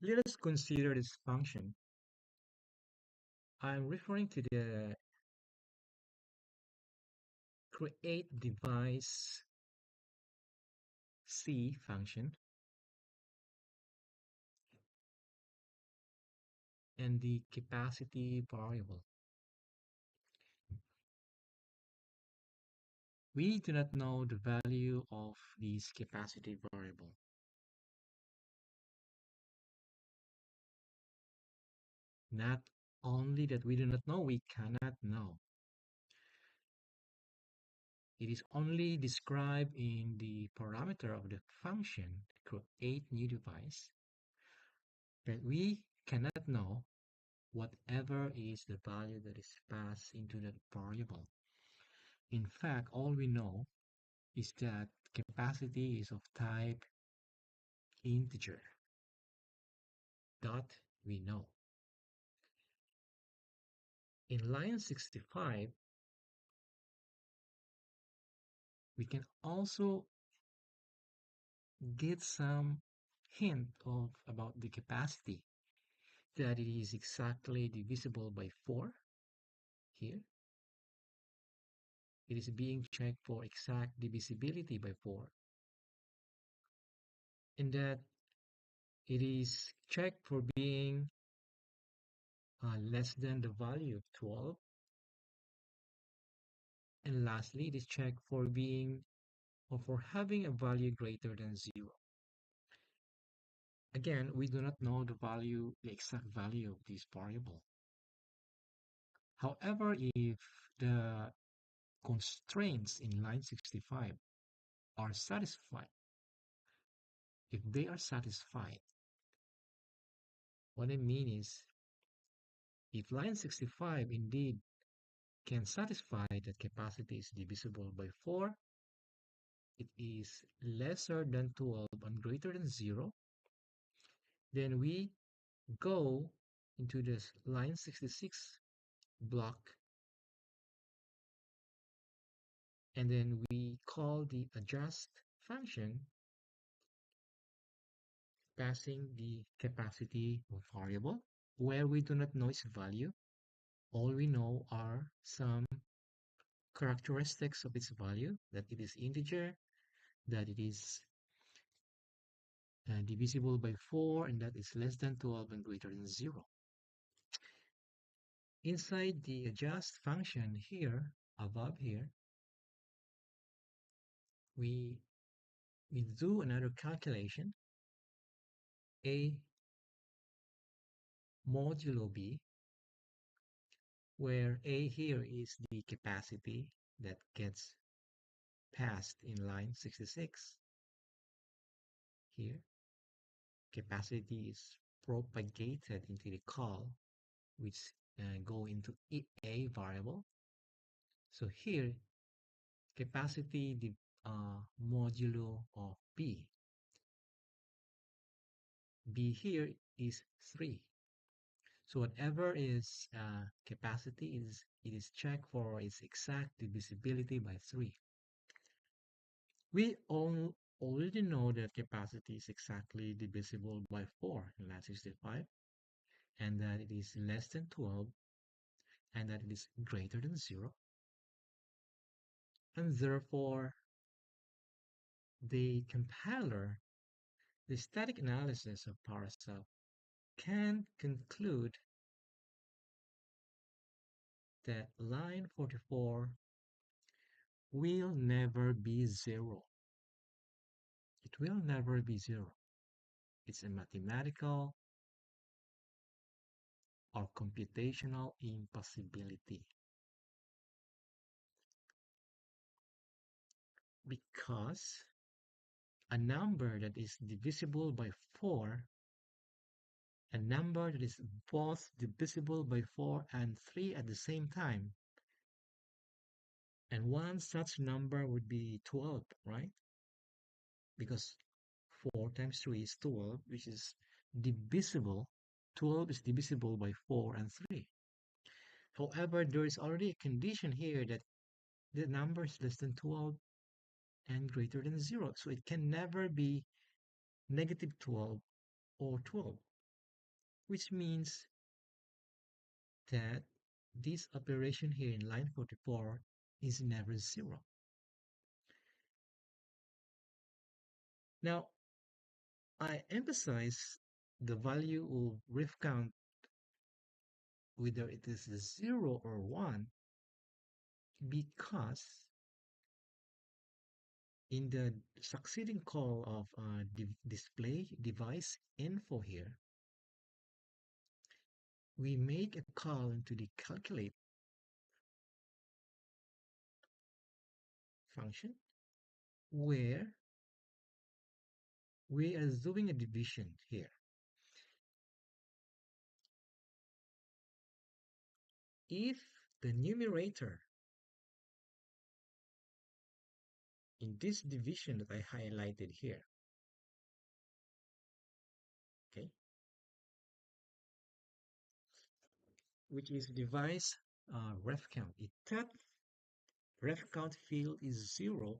Let us consider this function. I'm referring to the create device C function and the capacity variable. We do not know the value of this capacity variable. Not only that we do not know, we cannot know. It is only described in the parameter of the function create new device, but we cannot know whatever is the value that is passed into that variable. In fact, all we know is that capacity is of type integer. That we know. In line 65, we can also get some hint of about the capacity, that it is exactly divisible by 4 here. It is being checked for exact divisibility by 4, and that it is checked for being less than the value of 12, and lastly it is checked for being or for having a value greater than 0. Again, we do not know the exact value of this variable. However, if the constraints in line 65 are satisfied, if they are satisfied, what I mean is, if line 65 indeed can satisfy that capacity is divisible by 4, it is lesser than 12 and greater than 0, then we go into this line 66 block, and then we call the adjust function passing the capacity variable where we do not know its value. All we know are some characteristics of its value, that it is integer, that it is divisible by 4, and that is less than 12 and greater than 0. Inside the adjust function here, above here, we do another calculation, A modulo B, where A here is the capacity that gets passed in line 66. Here, capacity is propagated into the call, which go into A variable. So here, capacity the modulo of B. B here is 3. So whatever is capacity it is checked for its exact divisibility by 3. We all already know that capacity is exactly divisible by 4 in line 65, and that it is less than 12, and that it is greater than 0. And therefore, the compiler, the static analysis of PowerSub, can conclude that line 44 will never be 0. It will never be 0. It's a mathematical or computational impossibility. Because a number that is divisible by 4, a number that is both divisible by 4 and 3 at the same time, and one such number would be 12, right? Because 4 times 3 is 12, which is divisible. 12 is divisible by 4 and 3. However, there is already a condition here that the number is less than 12 and greater than 0. So it can never be negative 12 or 12. which means that this operation here in line 44 is never zero. Now, I emphasize the value of ref count, whether it is 0 or 1, because in the succeeding call of display device info here, we make a call into the calculate function where we are doing a division here. If the numerator in this division that I highlighted here, okay, which is device ref count, if that ref count field is 0,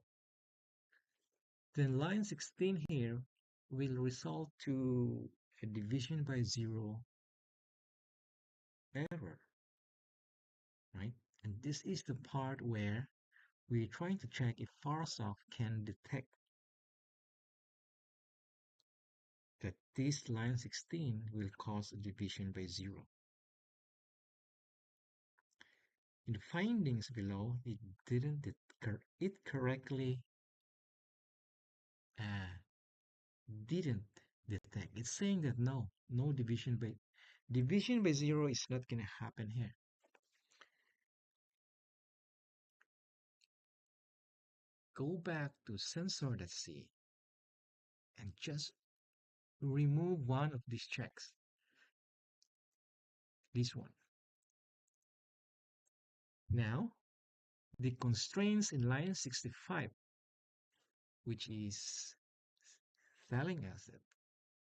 then line 16 here will result to a division by 0 error, right? And this is the part where we're trying to check if Farsoft can detect that this line 16 will cause a division by 0. In the findings below, it didn't it correctly uh, didn't detect. It's saying that no division by 0 is not going to happen here. Go back to sensor.c and just remove one of these checks. This one. Now, the constraints in line 65, which is telling us that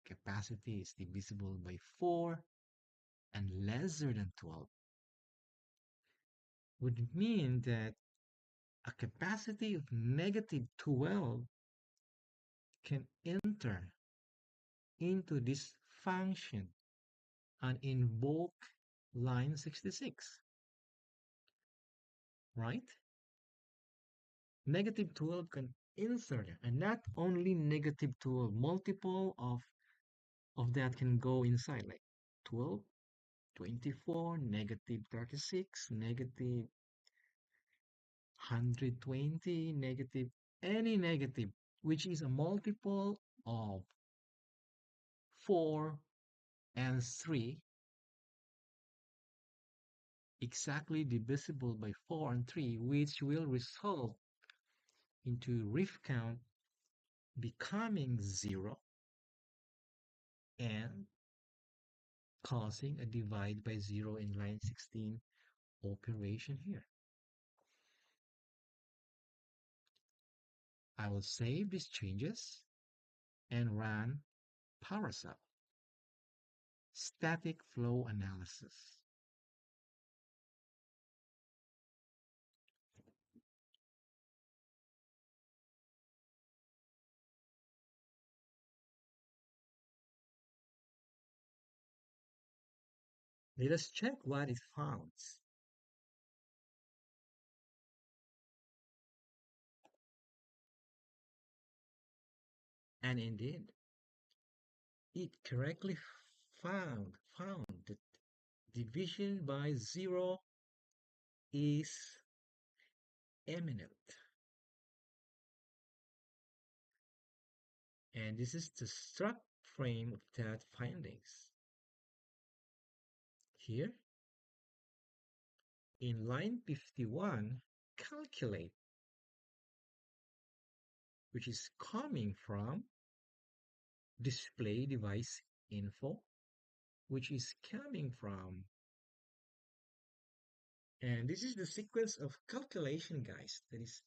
capacity is divisible by 4 and lesser than 12, would mean that a capacity of negative 12 can enter into this function and invoke line 66, right? Negative 12 can insert, and not only negative 12, multiple of that can go inside, like 12, 24, negative 36, negative 120, negative, any negative, which is a multiple of 4 and 3, exactly divisible by 4 and 3, which will result into ref count becoming 0 and causing a divide by 0 in line 16 operation here. I will save these changes and run PowerShell static flow analysis. Let us check what it found. And indeed, it correctly found that division by 0 is imminent. And this is the struct frame of that findings. Here, in line 51, calculate, which is coming from display device info, which is coming from, and this is the sequence of calculation, guys, that is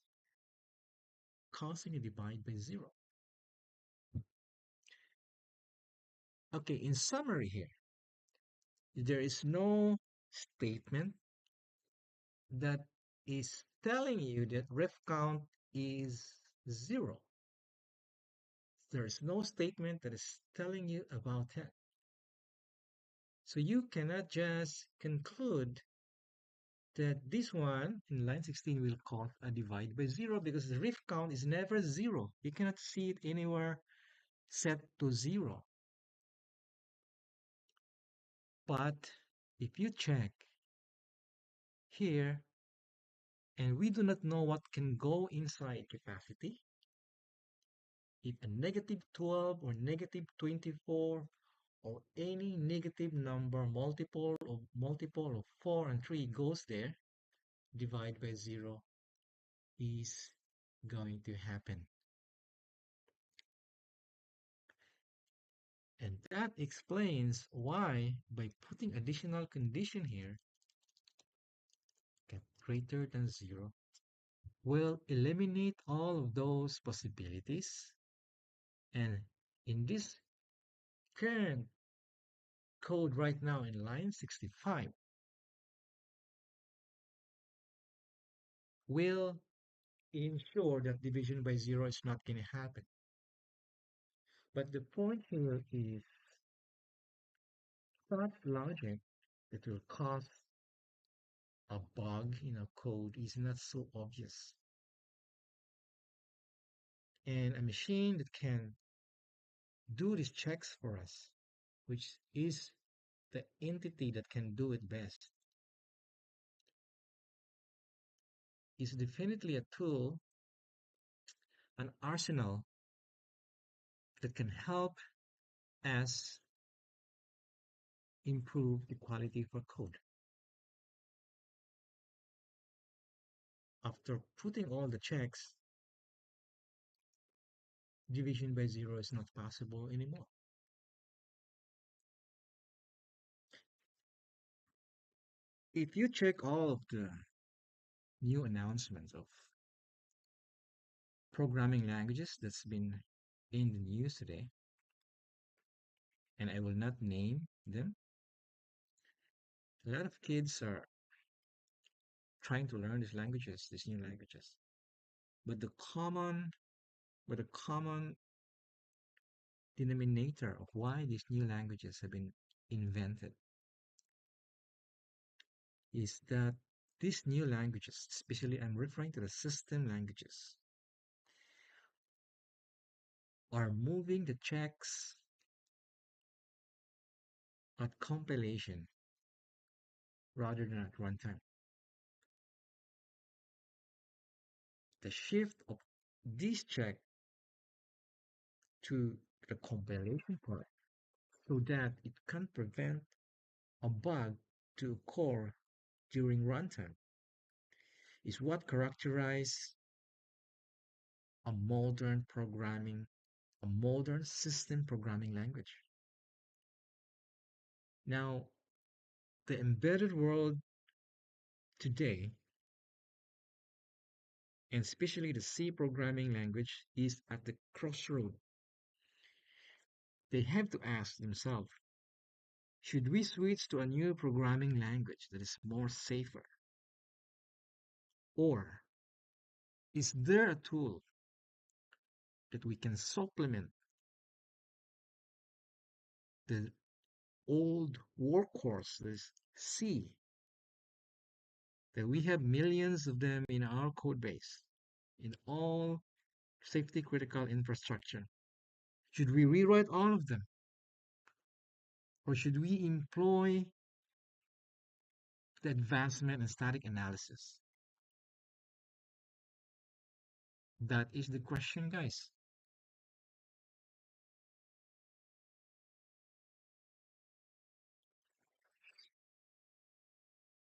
causing a divide by 0. Okay, in summary here, there is no statement that is telling you that ref count is 0. There is no statement that is telling you about that. So you cannot just conclude that this one in line 16 will cause a divide by zero because the rift count is never zero. You cannot see it anywhere set to zero. But if you check here, and we do not know what can go inside capacity, if a negative 12 or negative 24 or any negative number multiple of 4 and 3 goes there, divide by 0 is going to happen. And that explains why by putting additional condition here, get greater than 0, will eliminate all of those possibilities. And in this current code right now in line 65, will ensure that division by 0 is not going to happen. But the point here is such logic that will cause a bug in a code is not so obvious. And a machine that can do these checks for us, which is the entity that can do it best, is definitely a tool, an arsenal that can help us improve the quality of our code. After putting all the checks, division by 0 is not possible anymore. If you check all of the new announcements of programming languages that's been in the news today, and I will not name them, a lot of kids are trying to learn these new languages. But the common denominator of why these new languages have been invented is that these new languages, especially I'm referring to the system languages, are moving the checks at compilation rather than at runtime. The shift of this check to the compilation part so that it can prevent a bug to occur during runtime is what characterizes a modern system programming language. Now, the embedded world today, and especially the C programming language, is at the crossroad. They have to ask themselves, should we switch to a new programming language that is more safer? Or is there a tool that we can supplement the old workhorse, this C, that we have millions of them in our code base, in all safety critical infrastructure? Should we rewrite all of them? Or should we employ the advancement in static analysis? That is the question, guys.